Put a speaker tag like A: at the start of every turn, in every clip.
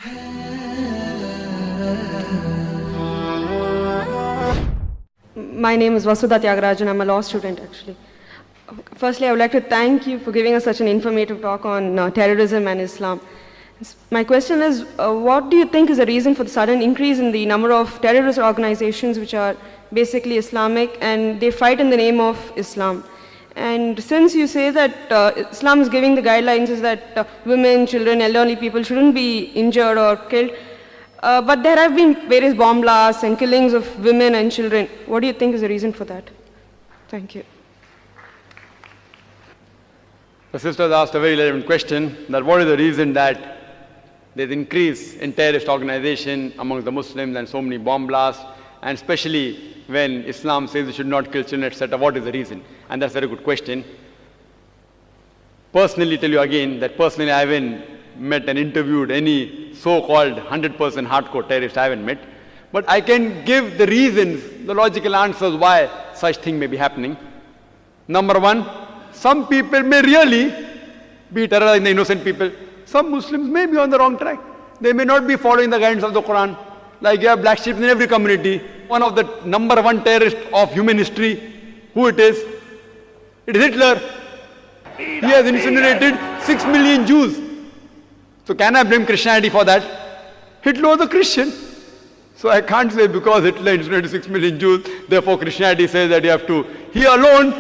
A: My name is Vasudha Tyagarajan. I'm a law student, actually. Firstly, I would like to thank you for giving us such an informative talk on terrorism and Islam. My question is, what do you think is the reason for the sudden increase in the number of terrorist organizations which are basically Islamic and they fight in the name of Islam? And since you say that Islam is giving the guidelines is that women, children, elderly people shouldn't be injured or killed, but there have been various bomb blasts and killings of women and children. What do you think is the reason for that? Thank you.
B: The sisters asked a very relevant question, that what is the reason that there's increase in terrorist organization among the Muslims and so many bomb blasts, and especially when Islam says you should not kill children, etc. What is the reason? And that's a very good question. Personally, tell you again that personally I haven't met and interviewed any so-called 100% hardcore terrorist. I haven't met. But I can give the reasons, the logical answers why such thing may be happening. Number one, some people may really be terrorizing the innocent people. Some Muslims may be on the wrong track. They may not be following the guidance of the Quran. Like you have black sheep in every community. One of the number one terrorists of human history, who it is? It is Hitler. He has incinerated 6 million Jews. So can I blame Christianity for that? Hitler was a Christian. So I can't say because Hitler incinerated 6 million Jews, therefore Christianity says that you have to. He alone,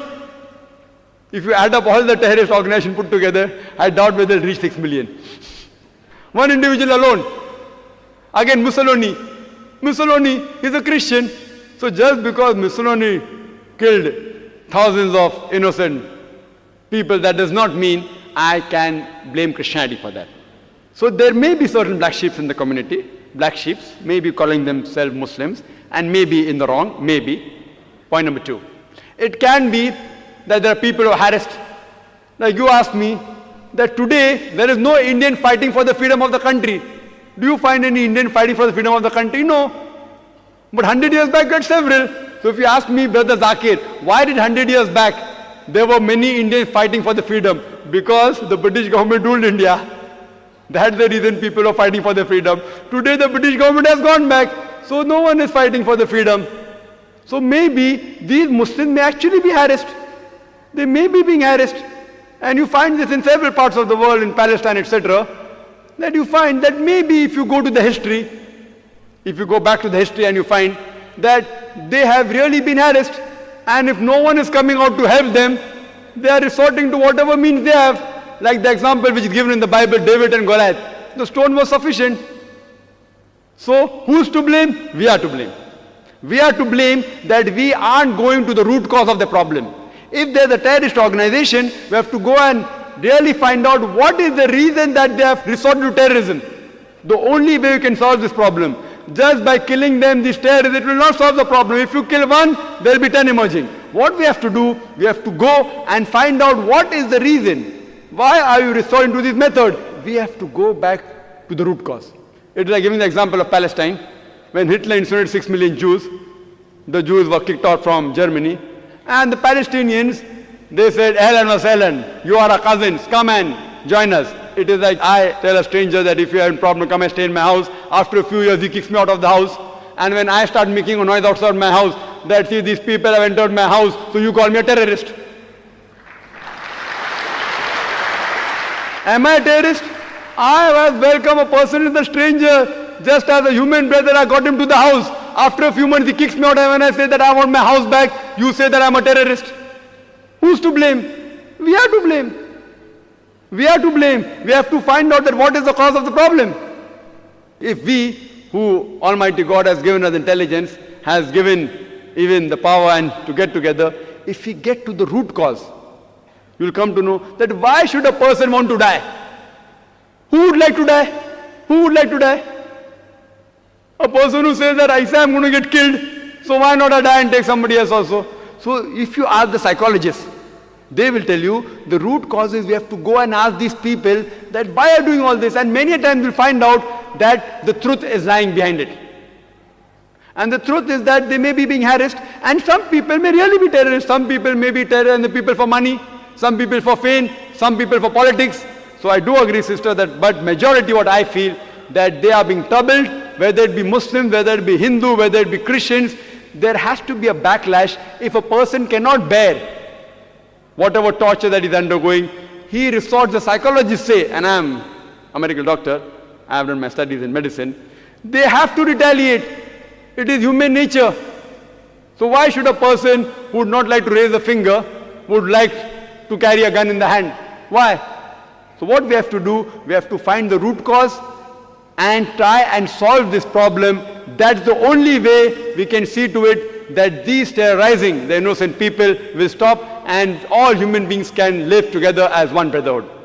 B: if you add up all the terrorist organizations put together, I doubt whether they'll reach 6 million. One individual alone. Again, Mussolini. Mussolini is a Christian. So just because Mussolini killed thousands of innocent people, that does not mean I can blame Christianity for that. So there may be certain black sheep in the community. Black sheep may be calling themselves Muslims and may be in the wrong, maybe. Point number two. It can be that there are people who are harassed. Like you asked me that today there is no Indian fighting for the freedom of the country. Do you find any Indian fighting for the freedom of the country? No. But 100 years back, we had several. So if you ask me, Brother Zakir, why did 100 years back there were many Indians fighting for the freedom? Because the British government ruled India. That's the reason people are fighting for their freedom. Today the British government has gone back, so no one is fighting for the freedom. So maybe these Muslims may actually be harassed. They may be being harassed. And you find this in several parts of the world, in Palestine, etc. That you find that maybe if you go to the history, if you go back to the history and you find that they have really been harassed, and if no one is coming out to help them, they are resorting to whatever means they have. Like the example which is given in the Bible, David and Goliath. The stone was sufficient. So who's to blame? We are to blame. We are to blame that we aren't going to the root cause of the problem. If there's a terrorist organization, we have to go and really find out what is the reason that they have resorted to terrorism. The only way you can solve this problem, just by killing them, these terrorists, it will not solve the problem. If you kill one, there will be 10 emerging. What we have to do, we have to go and find out what is the reason. Why are you resorting to this method? We have to go back to the root cause. It is like giving the example of Palestine. When Hitler incinerated 6 million Jews, the Jews were kicked out from Germany. And the Palestinians, they said, Ahlan wa sahlan, you are our cousins, come and join us. It is like I tell a stranger that if you have a problem, come and stay in my house. After a few years, he kicks me out of the house. And when I start making a noise outside my house, that see, these people have entered my house, so you call me a terrorist. Am I a terrorist? I was welcome a person is a stranger. Just as a human brother, I got him to the house. After a few months, he kicks me out, and when I say that I want my house back, you say that I'm a terrorist. Who's to blame? We are to blame. We are to blame. We have to find out that what is the cause of the problem. If we, who Almighty God has given us intelligence, has given even the power and to get together, if we get to the root cause, you will come to know that why should a person want to die? Who would like to die? Who would like to die? A person who says that I say I'm going to get killed, so why not I die and take somebody else also? So if you ask the psychologists, they will tell you the root causes. We have to go and ask these people that why are doing all this, and many a times we'll find out that the truth is lying behind it. And the truth is that they may be being harassed, and some people may really be terrorists. Some people may be terrorists, the people for money, some people for fame, some people for politics. So I do agree, sister, that but majority what I feel, that they are being troubled, whether it be Muslims, whether it be Hindu, whether it be Christians. There has to be a backlash. If a person cannot bear whatever torture that he's undergoing, he resorts, the psychologists say, and I'm a medical doctor, I have done my studies in medicine, they have to retaliate. It is human nature. So why should a person who would not like to raise a finger, would like to carry a gun in the hand? Why? So what we have to do, we have to find the root cause and try and solve this problem. That's the only way we can see to it that these terrorizing the innocent people will stop and all human beings can live together as one brotherhood.